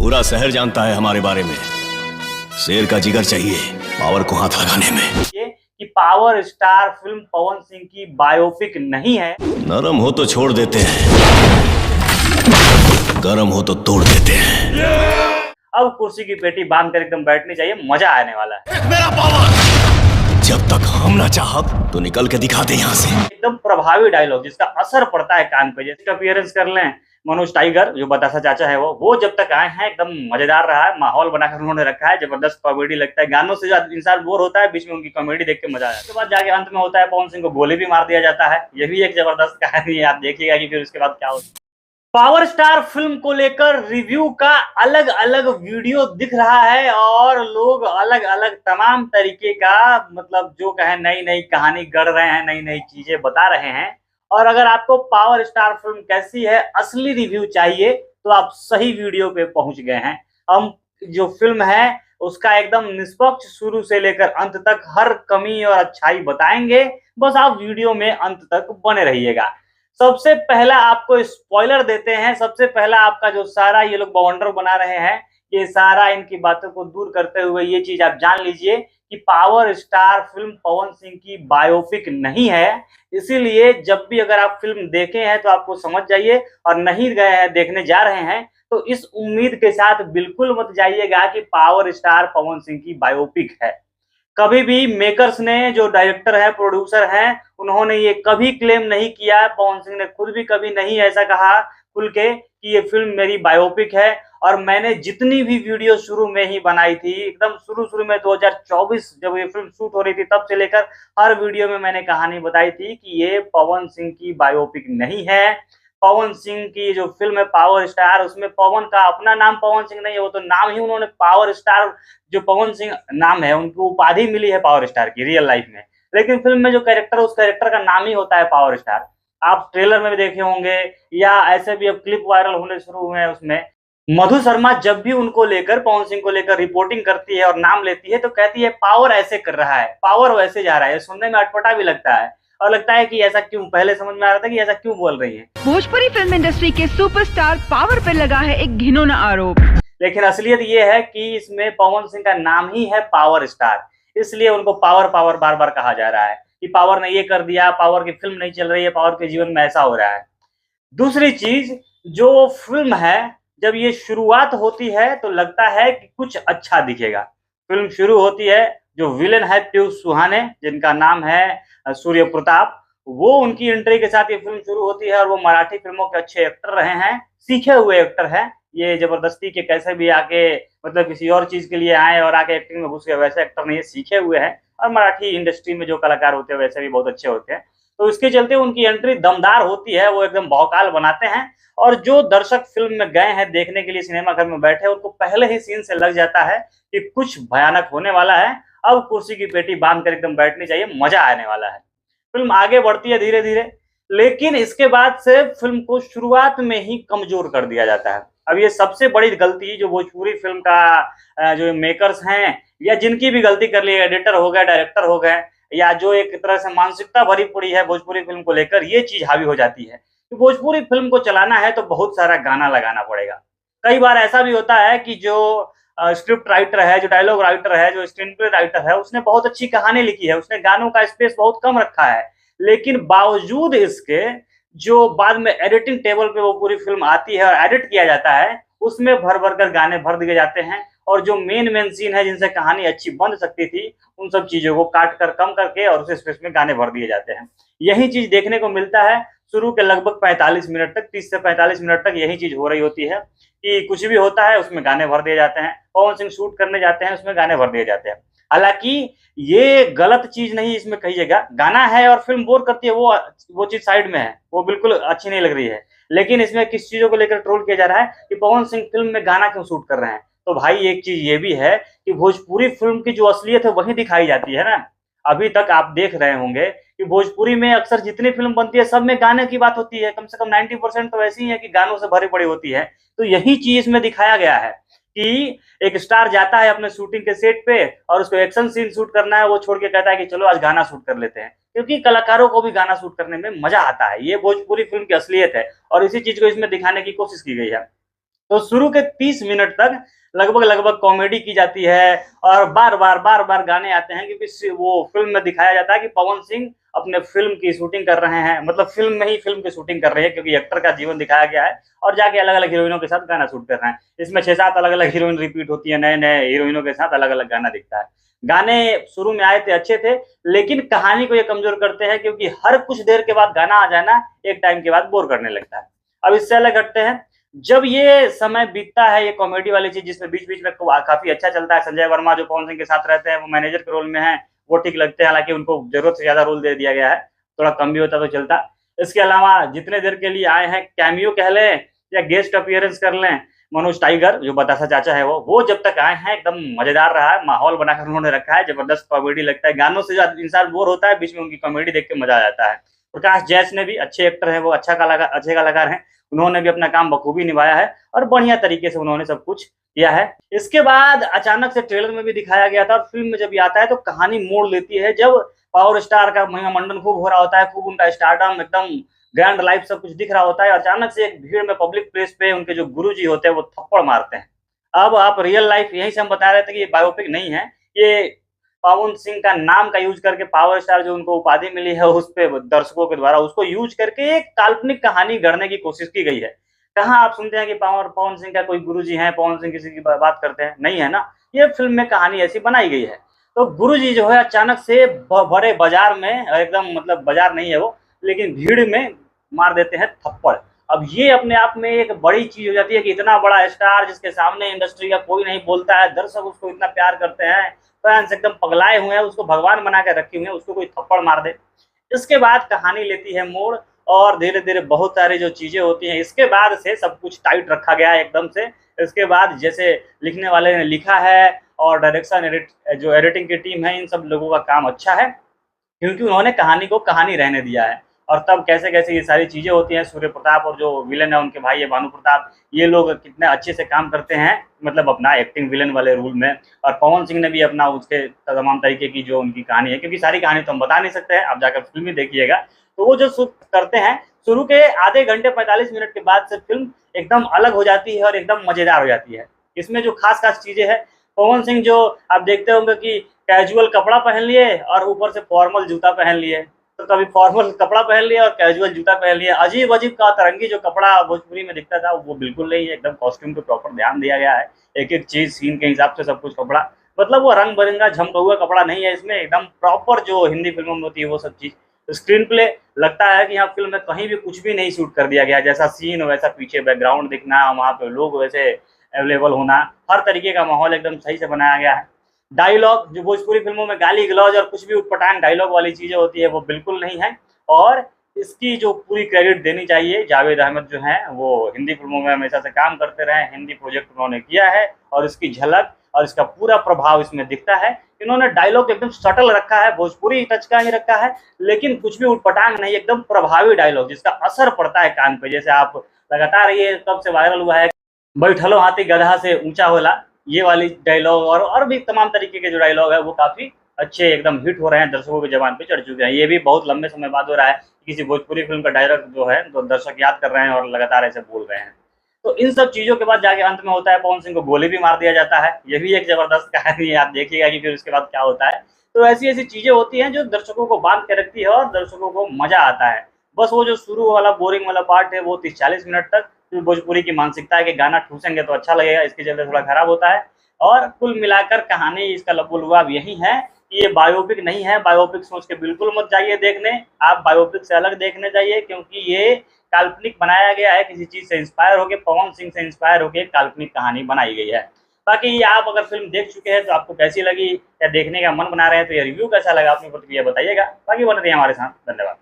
पूरा शहर जानता है हमारे बारे में। शेर का जिगर चाहिए पावर को हाथ लगाने में। ये कि power star film Pawan Singh की बायोपिक नहीं है। नरम हो तो छोड़ देते हैं, गरम हो तो तोड़ देते हैं। अब कुर्सी की पेटी बांध कर एकदम बैठनी चाहिए, मजा आने वाला है। मेरा पावर जब तक हम ना चाहब तो निकल के दिखा दे यहाँ से। एकदम प्रभावी डायलॉग जिसका असर पड़ता है कान पे। जैसे अपीयरेंस कर लें मनोज टाइगर, जो बतासा चाचा है, वो जब तक आए हैं एकदम मजेदार रहा है। माहौल बनाकर उन्होंने रखा है, जबरदस्त कॉमेडी लगता है। गानों से ज्यादा इंसान बोर होता है, बीच में उनकी कॉमेडी देख के मजा आया। उसके बाद जाके अंत में होता है पवन सिंह को गोली भी मार दिया जाता है। ये भी एक जबरदस्त कहानी है, आप देखिएगा कि फिर उसके बाद क्या होता है। पावर स्टार फिल्म को लेकर रिव्यू का अलग अलग वीडियो दिख रहा है और लोग अलग अलग तमाम तरीके का मतलब जो कहे नई नई कहानी गढ़ रहे हैं, नई नई चीजें बता रहे हैं। और अगर आपको पावर स्टार फिल्म कैसी है असली रिव्यू चाहिए तो आप सही वीडियो पे पहुंच गए हैं। हम जो फिल्म है उसका एकदम निष्पक्ष शुरू से लेकर अंत तक हर कमी और अच्छाई बताएंगे। बस आप वीडियो में अंत तक बने रहिएगा। सबसे पहला आपको स्पॉइलर देते हैं। सबसे पहला आपका जो सारा ये लोग बवंडर बना रहे हैं, ये सारा इनकी बातों को दूर करते हुए ये चीज आप जान लीजिए कि power star film Pawan Singh की बायोपिक नहीं है। इसीलिए जब भी अगर आप फिल्म देखे हैं तो आपको समझ जाइए, और नहीं गए हैं देखने जा रहे हैं तो इस उम्मीद के साथ बिल्कुल मत जाइएगा कि पावर स्टार पवन सिंह की बायोपिक है। कभी भी मेकर्स ने, जो डायरेक्टर है, प्रोड्यूसर हैं, उन्होंने ये कभी क्लेम नहीं किया। पवन सिंह ने खुद भी कभी नहीं ऐसा कहा खुल के कि ये फिल्म मेरी बायोपिक है। और मैंने जितनी भी वीडियो शुरू में ही बनाई थी, एकदम शुरू में 2024 जब ये फिल्म शूट हो रही थी तब से लेकर हर वीडियो में मैंने कहानी बताई थी कि ये पवन सिंह की बायोपिक नहीं है। पवन सिंह की जो फिल्म है पावर स्टार, उसमें पवन का अपना नाम पवन सिंह नहीं है, वो तो नाम ही उन्होंने पावर स्टार, जो पवन सिंह नाम है, उनको उपाधि मिली है पावर स्टार की रियल लाइफ में। लेकिन फिल्म में जो कैरेक्टर है उस कैरेक्टर का नाम ही होता है पावर स्टार। आप ट्रेलर में भी देखे होंगे या ऐसे भी अब क्लिप वायरल होने शुरू हुए हैं। उसमें मधु शर्मा जब भी उनको लेकर, पवन सिंह को लेकर रिपोर्टिंग करती है और नाम लेती है तो कहती है पावर ऐसे कर रहा है, पावर वैसे जा रहा है। सुनने में अटपटा भी लगता है और लगता है कि ऐसा क्यों, पहले समझ में आ रहा था कि ऐसा क्यों बोल रही है। भोजपुरी फिल्म इंडस्ट्री के सुपरस्टार पावर पे लगा है एक घिनौना आरोप। लेकिन असलियत ये है कि इसमें पवन सिंह का नाम ही है पावर स्टार, इसलिए उनको पावर पावर बार बार कहा जा रहा है कि पावर ने ये कर दिया, पावर की फिल्म नहीं चल रही है, पावर के जीवन में ऐसा हो रहा है। दूसरी चीज, जो फिल्म है जब ये शुरुआत होती है तो लगता है कि कुछ अच्छा दिखेगा। फिल्म शुरू होती है, जो विलेन है पीयूष सुहाने, जिनका नाम है सूर्य प्रताप, वो उनकी एंट्री के साथ ये फिल्म शुरू होती है। और वो मराठी फिल्मों के अच्छे एक्टर रहे हैं, सीखे हुए एक्टर हैं। ये जबरदस्ती के कैसे भी आके मतलब किसी और चीज के लिए आए और आके एक्टिंग में घुस गए, वैसे एक्टर नहीं है, सीखे हुए हैं। और मराठी इंडस्ट्री में जो कलाकार होते हैं वैसे भी बहुत अच्छे होते हैं। तो इसके चलते उनकी एंट्री दमदार होती है, वो एकदम भौकाल बनाते हैं। और जो दर्शक फिल्म में गए हैं देखने के लिए, सिनेमा घर में बैठे, उनको पहले ही सीन से लग जाता है कि कुछ भयानक होने वाला है। अब कुर्सी की पेटी बांध कर एकदम बैठनी चाहिए, मजा आने वाला है। फिल्म आगे बढ़ती है धीरे धीरे, लेकिन इसके बाद से फिल्म को शुरुआत में ही कमजोर कर दिया जाता है। अब ये सबसे बड़ी गलती जो भोजपुरी फिल्म का जो मेकर्स हैं, या जिनकी भी गलती कर ली, एडिटर हो गए, डायरेक्टर हो गए, या जो एक तरह से मानसिकता भरी पड़ी है भोजपुरी फिल्म को लेकर, ये चीज हावी हो जाती है कि भोजपुरी फिल्म को चलाना है तो बहुत सारा गाना लगाना पड़ेगा। कई बार ऐसा भी होता है कि जो स्क्रिप्ट राइटर है, जो डायलॉग राइटर है, जो स्क्रीन प्ले राइटर है, उसने बहुत अच्छी कहानी लिखी है, उसने गानों का स्पेस बहुत कम रखा है, लेकिन बावजूद इसके जो बाद में एडिटिंग टेबल पे वो पूरी फिल्म आती है और एडिट किया जाता है, उसमें भर भर कर गाने भर दिए जाते हैं। और जो मेन सीन है जिनसे कहानी अच्छी बन सकती थी, उन सब चीजों को काट कर कम करके और उस स्पेस में गाने भर दिए जाते हैं। यही चीज देखने को मिलता है शुरू के लगभग 45 मिनट तक, 30 से 45 मिनट तक यही चीज हो रही होती है कि कुछ भी होता है उसमें गाने भर दिए जाते हैं। पवन सिंह शूट करने जाते हैं, उसमें गाने भर दिए जाते हैं। हालांकि ये गलत चीज नहीं इसमें कहिएगा, गाना है और फिल्म बोर करती है, वो चीज साइड में है, वो बिल्कुल अच्छी नहीं लग रही है। लेकिन इसमें किस चीजों को लेकर ट्रोल किया जा रहा है कि पवन सिंह फिल्म में गाना क्यों शूट कर रहे हैं। तो भाई एक चीज ये भी है कि भोजपुरी फिल्म की जो असलियत है वही दिखाई जाती है ना। अभी तक आप देख रहे होंगे कि भोजपुरी में अक्सर जितनी फिल्म बनती है सब में गाने की बात होती है, कम से कम 90% तो ऐसी ही है कि गानों से भरी पड़ी होती है। तो यही चीज इसमें दिखाया गया है कि एक स्टार जाता है अपने शूटिंग के सेट पे और उसको एक्शन सीन शूट करना है, वो छोड़ के कहता है कि चलो आज गाना शूट कर लेते हैं, क्योंकि कलाकारों को भी गाना शूट करने में मजा आता है। ये भोजपुरी फिल्म की असलियत है और इसी चीज को इसमें दिखाने की कोशिश की गई है। तो शुरू के 30 मिनट तक लगभग कॉमेडी की जाती है और बार बार गाने आते हैं, क्योंकि वो फिल्म में दिखाया जाता है कि पवन सिंह अपने फिल्म की शूटिंग कर रहे हैं, मतलब फिल्म में ही फिल्म की शूटिंग कर रहे हैं, क्योंकि एक्टर का जीवन दिखाया गया है और जाके अलग अलग हीरोइनों के साथ गाना शूट कर रहे हैं। इसमें 6-7 अलग अलग हीरोइन रिपीट होती है, नए नए हीरोइनों के साथ अलग अलग गाना दिखता है। गाने शुरू में आए थे अच्छे थे, लेकिन कहानी को ये कमजोर करते हैं, क्योंकि हर कुछ देर के बाद गाना आ जाना एक टाइम के बाद बोर करने लगता है। अब इससे अलग हटते हैं, जब ये समय बीतता है, ये कॉमेडी वाली चीज जिसमें बीच बीच में काफी अच्छा चलता है। संजय वर्मा जो पवन सिंह के साथ रहते हैं, वो मैनेजर के रोल में है, वो ठीक लगते हैं, हालांकि उनको जरूरत से ज्यादा रोल दे दिया गया है, थोड़ा कम भी होता तो चलता। इसके अलावा जितने देर के लिए आए हैं, कैमियो कह लें या गेस्ट अपीयरेंस कर लें, मनोज टाइगर जो बतासा चाचा है वो जब तक आए हैं एकदम मजेदार रहा है, माहौल बनाकर उन्होंने रखा है, जबरदस्त कॉमेडी लगता है, गानों से इंसान बोर होता है, बीच में उनकी कॉमेडी देख के मजा आ जाता है। प्रकाश जैस ने भी, अच्छे एक्टर है वो, अच्छे कलाकार हैं, उन्होंने भी अपना काम बखूबी निभाया है और बढ़िया तरीके से उन्होंने सब कुछ किया है। इसके बाद अचानक से ट्रेलर में भी दिखाया गया था और फिल्म में जब ये आता है तो कहानी मोड़ लेती है, जब पावर स्टार का महिमा मंडन खूब हो रहा होता है, खूब उनका स्टारडम एकदम ग्रैंड लाइफ सब कुछ दिख रहा होता है, अचानक से एक भीड़ में पब्लिक प्लेस पे उनके जो गुरुजी होते हैं वो थप्पड़ मारते हैं। अब आप रियल लाइफ, यही से हम बता रहे थे कि ये बायोपिक नहीं है, ये पवन सिंह का नाम का यूज करके पावर स्टार जो उनको उपाधि मिली है उस पे दर्शकों के द्वारा उसको यूज करके एक काल्पनिक कहानी गढ़ने की कोशिश की गई है। कहाँ आप सुनते हैं कि पवन सिंह का कोई गुरुजी है, पवन सिंह किसी की बात करते हैं, नहीं है ना, ये फिल्म में कहानी ऐसी बनाई गई है। तो गुरुजी जो है अचानक से बड़े बाजार में, एकदम मतलब बाजार नहीं है वो, लेकिन भीड़ में मार देते हैं थप्पड़। अब ये अपने आप में एक बड़ी चीज हो जाती है कि इतना बड़ा स्टार जिसके सामने इंडस्ट्री का कोई नहीं बोलता है, दर्शक उसको इतना प्यार करते हैं, फैंस एकदम पगलाए हुए हैं, उसको भगवान बना के रखे हुए हैं, उसको कोई थप्पड़ मार दे। इसके बाद कहानी लेती है मोड़ और धीरे धीरे बहुत सारी जो चीजें होती हैं, इसके बाद से सब कुछ टाइट रखा गया है एकदम से। इसके बाद जैसे लिखने वाले ने लिखा है और डायरेक्शन जो एडिटिंग की टीम है, इन सब लोगों का काम अच्छा है, क्योंकि उन्होंने कहानी को कहानी रहने दिया है। और तब कैसे कैसे ये सारी चीजें होती हैं, सूर्य प्रताप और जो विलन है उनके भाई है भानु प्रताप, ये लोग कितने अच्छे से काम करते हैं, मतलब अपना एक्टिंग विलन वाले रोल में। और पवन सिंह ने भी अपना उसके तमाम तरीके की जो उनकी कहानी है, क्योंकि सारी कहानी तो हम बता नहीं सकते हैं, आप जाकर फिल्म ही देखिएगा। तो वो जो करते हैं, शुरू के आधे घंटे 45 मिनट के बाद से फिल्म एकदम अलग हो जाती है और एकदम मजेदार हो जाती है। इसमें जो खास खास चीजें हैं, पवन सिंह जो आप देखते होंगे कि कैजुअल कपड़ा पहन लिए और ऊपर से फॉर्मल जूता पहन लिए, तो कभी फॉर्मल कपड़ा पहन लिया और कैजुअल जूता पहन लिया, अजीब अजीब का तरंगी जो कपड़ा भोजपुरी में दिखता था वो बिल्कुल नहीं है, एकदम कॉस्ट्यूम पे प्रॉपर ध्यान दिया गया है, एक एक चीज सीन के हिसाब से सब कुछ कपड़ा, मतलब वो रंग बिरंगा झमका हुआ कपड़ा नहीं है इसमें, एकदम प्रॉपर जो हिंदी फिल्मों में होती है वो सब चीज। स्क्रीन प्ले लगता है कि यहाँ फिल्म में कहीं भी कुछ भी नहीं शूट कर दिया गया, जैसा सीन वैसा पीछे बैकग्राउंड दिखना, वहाँ पे लोग वैसे अवेलेबल होना, हर तरीके का माहौल एकदम सही से बनाया गया है। डायलॉग जो भोजपुरी फिल्मों में गाली गलौज और कुछ भी उटपटांग डायलॉग वाली चीजें होती है वो बिल्कुल नहीं है। और इसकी जो पूरी क्रेडिट देनी चाहिए, जावेद अहमद जो हैं वो हिंदी फिल्मों में हमेशा से काम करते रहे, हिंदी प्रोजेक्ट उन्होंने किया है और इसकी झलक और इसका पूरा प्रभाव इसमें दिखता है। इन्होंने डायलॉग एकदम सटल रखा है, भोजपुरी टच का ही रखा है, लेकिन कुछ भी उटपटांग नहीं, एकदम प्रभावी डायलॉग जिसका असर पड़ता है कान पे। जैसे आप लगातार ये कब से वायरल हुआ है, बैठलो हाथी गधा से ऊंचा होला, ये वाली डायलॉग और भी तमाम तरीके के जो डायलॉग है वो काफी अच्छे एकदम हिट हो रहे हैं, दर्शकों के जबान पे चढ़ चुके हैं। ये भी बहुत लंबे समय बाद हो रहा है कि किसी भोजपुरी फिल्म का डायलॉग जो है तो दर्शक याद कर रहे हैं और लगातार ऐसे बोल रहे हैं। तो इन सब चीजों के बाद जाके अंत में होता है पवन सिंह को गोली भी मार दिया जाता है, ये भी एक जबरदस्त कहानी है, आप देखिएगा कि फिर उसके बाद क्या होता है। तो ऐसी ऐसी चीजें होती हैं जो दर्शकों को बांध के रखती है और दर्शकों को मजा आता है। बस वो जो शुरू वाला बोरिंग वाला पार्ट है वो 30-40 मिनट तक भोजपुरी की मानसिकता है कि गाना ठूसेंगे तो अच्छा लगेगा, इसके चलते थोड़ा खराब होता है। और कुल मिलाकर कहानी इसका लबुलुआब यही है कि ये बायोपिक नहीं है, बायोपिक सोच के बिल्कुल मत जाइए देखने, आप बायोपिक से अलग देखने जाइए, क्योंकि ये काल्पनिक बनाया गया है, किसी चीज से इंस्पायर होकर, पवन सिंह से इंस्पायर होकर काल्पनिक कहानी बनाई गई है। बाकी आप अगर फिल्म देख चुके हैं तो आपको कैसी लगी या देखने का मन बना रहे हैं तो ये रिव्यू कैसा लगा अपनी प्रतिक्रिया बताइएगा। बाकी बने रहिए हमारे साथ, धन्यवाद।